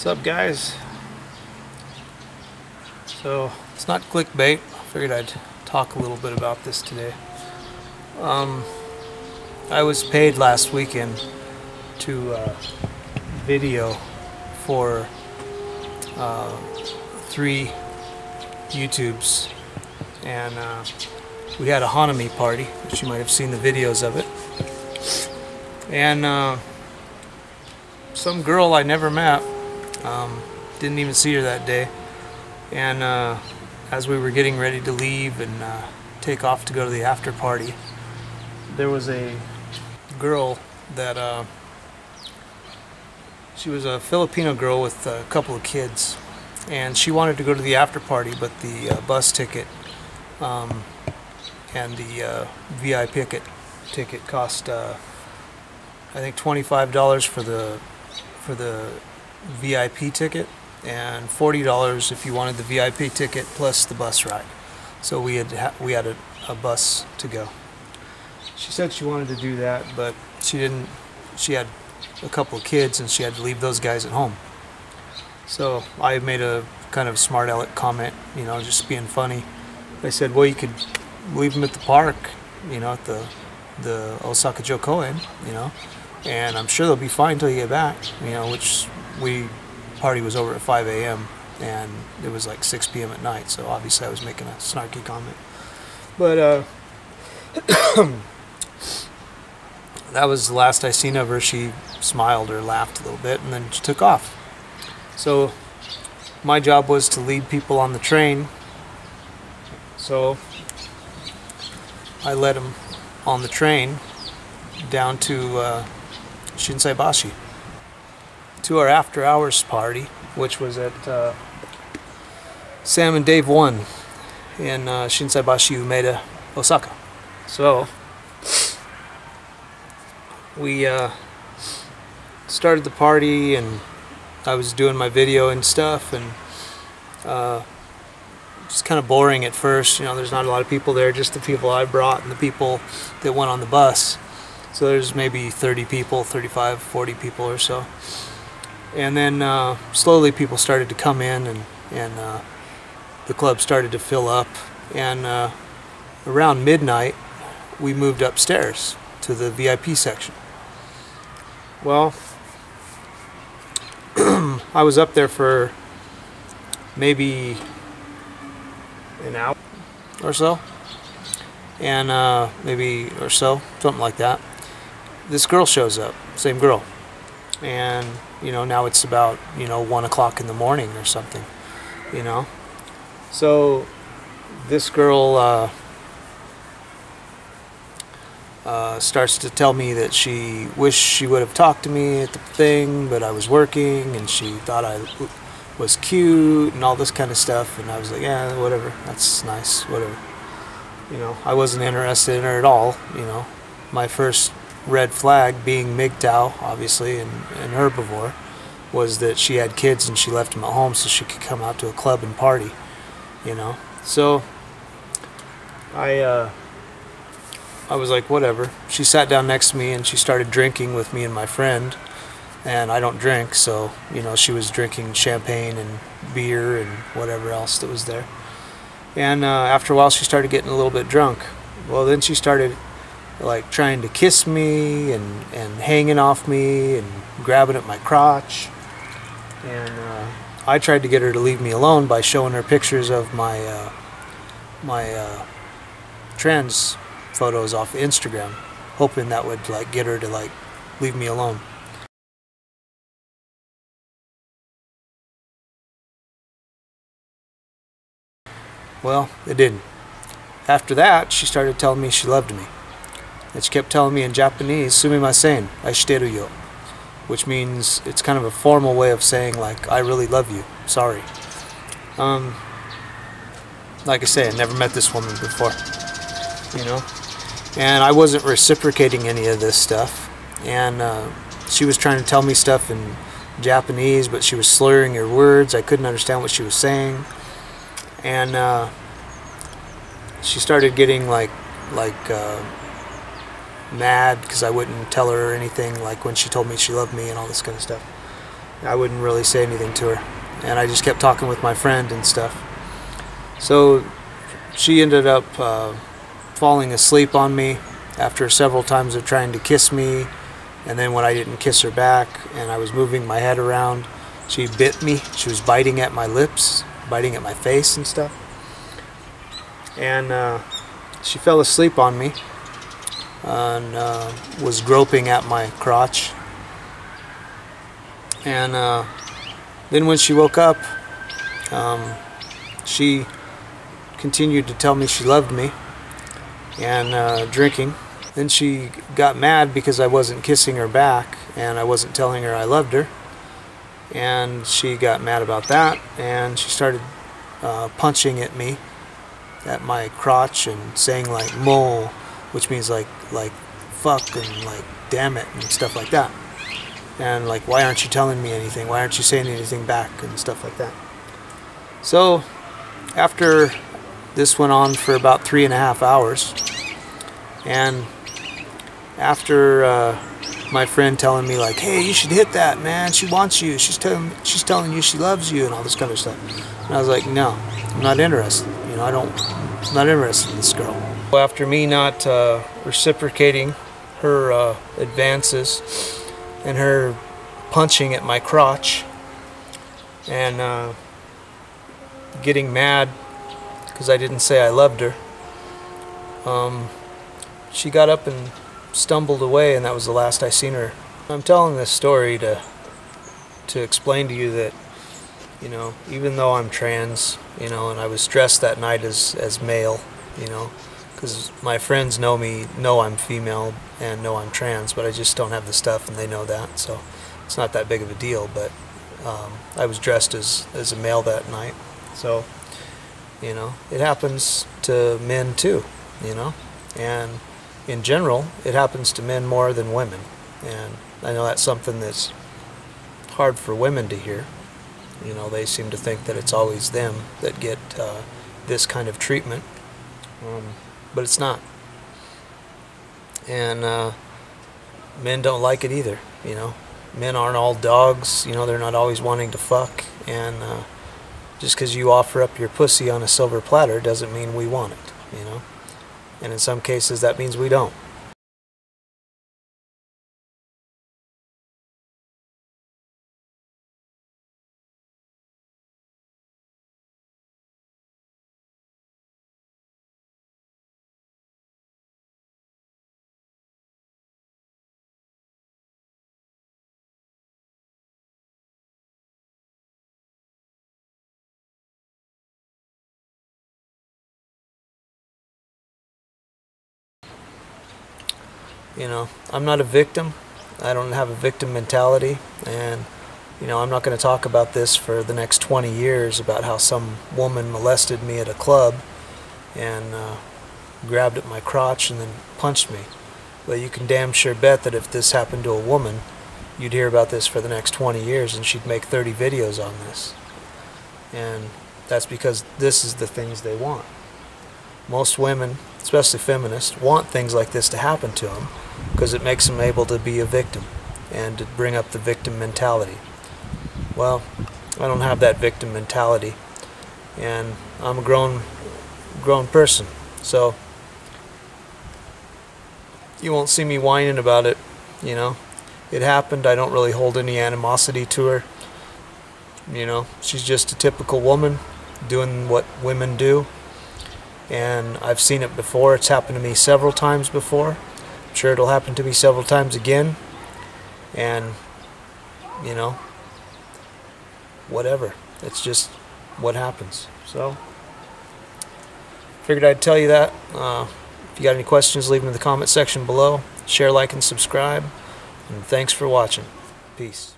What's up, guys? So it's not clickbait. I figured I'd talk a little bit about this today. I was paid last weekend to video for 3 YouTubes, and we had a Hanami party, which you might have seen the videos of it, and some girl I never met, didn't even see her that day, and as we were getting ready to leave and take off to go to the after party, there was a girl that she was a Filipino girl with a couple of kids, and she wanted to go to the after party, but the bus ticket and the VIP ticket cost I think $25 for the VIP ticket and $40 if you wanted the VIP ticket plus the bus ride. So we had a bus to go. She said she wanted to do that, but she didn't. She had a couple of kids and she had to leave those guys at home. So I made a kind of smart aleck comment, you know, just being funny. I said, well, you could leave them at the park, you know, at the Osaka-jo Koen, you know, and I'm sure they'll be fine until you get back, you know, which party was over at 5 a.m. and it was like 6 p.m. at night, so obviously I was making a snarky comment. But that was the last I seen of her. She smiled or laughed a little bit and then she took off. So my job was to lead people on the train, so I led them on the train down to Shinsaibashi to our after hours party, which was at Sam and Dave 1 in Shinsaibashi, Umeda, Osaka. So we started the party and I was doing my video and stuff, and it's kind of boring at first, you know, there's not a lot of people there, just the people I brought and the people that went on the bus. So there's maybe 30 people, 35, 40 people or so. And then slowly people started to come in, and the club started to fill up, and around midnight we moved upstairs to the VIP section. Well, I was up there for maybe an hour or so, and something like that. This girl shows up, same girl, and you know, now it's about, you know, 1 o'clock in the morning or something, you know. So this girl starts to tell me that she wished she would have talked to me at the thing, but I was working and she thought I was cute and all this kind of stuff, and I was like, yeah, whatever, that's nice, whatever, you know. I wasn't interested in her at all, you know. My first red flag, being MGTOW obviously and herbivore, was that she had kids and she left them at home so she could come out to a club and party, you know. So I was like, whatever. She sat down next to me and she started drinking with me and my friend, and I don't drink, so, you know, she was drinking champagne and beer and whatever else that was there. And after a while she started getting a little bit drunk. Well, then she started like trying to kiss me and hanging off me and grabbing at my crotch, and I tried to get her to leave me alone by showing her pictures of my trans photos off Instagram, hoping that would like get her to like leave me alone. Well, it didn't. After that, she started telling me she loved me. And she kept telling me in Japanese, "Sumimasen, aishiteru yo," which means, it's kind of a formal way of saying like, I really love you, sorry. Like I say, I never met this woman before, you know, and I wasn't reciprocating any of this stuff, and she was trying to tell me stuff in Japanese, but she was slurring her words. I couldn't understand what she was saying, and she started getting like mad because I wouldn't tell her anything, like when she told me she loved me and all this kind of stuff. I wouldn't really say anything to her, and I just kept talking with my friend and stuff. So she ended up falling asleep on me after several times of trying to kiss me, and then when I didn't kiss her back and I was moving my head around, she bit me. She was biting at my lips, biting at my face and stuff, and she fell asleep on me and was groping at my crotch. And then when she woke up, she continued to tell me she loved me and drinking. Then she got mad because I wasn't kissing her back and I wasn't telling her I loved her. And she got mad about that, and she started punching at me, at my crotch, and saying like "mo," which means like fuck and like damn it and stuff like that. And like, why aren't you telling me anything? Why aren't you saying anything back and stuff like that? So after this went on for about 3.5 hours, and after my friend telling me like, hey, you should hit that, man, she wants you, she's telling you she loves you and all this kind of stuff, and I was like, no, I'm not interested, you know, I'm not interested in this girl. After me not reciprocating her advances and her punching at my crotch and getting mad because I didn't say I loved her, she got up and stumbled away, and that was the last I seen her. I'm telling this story to explain to you that, you know, even though I'm trans, you know, and I was dressed that night as male, you know, because my friends know me, know I'm female and know I'm trans, but I just don't have the stuff, and they know that, so it's not that big of a deal. But I was dressed as a male that night, so, you know, it happens to men too, you know, and in general, it happens to men more than women, and I know that's something that's hard for women to hear. You know, they seem to think that it's always them that get this kind of treatment, but it's not. And men don't like it either, you know. Men aren't all dogs, you know, they're not always wanting to fuck, and just because you offer up your pussy on a silver platter doesn't mean we want it, you know. And in some cases that means we don't. You know, I'm not a victim. I don't have a victim mentality, and you know, I'm not going to talk about this for the next 20 years about how some woman molested me at a club and grabbed at my crotch and then punched me. But you can damn sure bet that if this happened to a woman, you'd hear about this for the next 20 years, and she'd make 30 videos on this. And that's because this is the things they want. Most women, especially feminists, want things like this to happen to them because it makes them able to be a victim and to bring up the victim mentality. Well, I don't have that victim mentality, and I'm a grown person, so you won't see me whining about it, you know. It happened. I don't really hold any animosity to her. You know, she's just a typical woman doing what women do. And I've seen it before. It's happened to me several times before. I'm sure it'll happen to me several times again. And, you know, whatever. It's just what happens. So, figured I'd tell you that. If you got any questions, leave them in the comment section below. Share, like, and subscribe. And thanks for watching. Peace.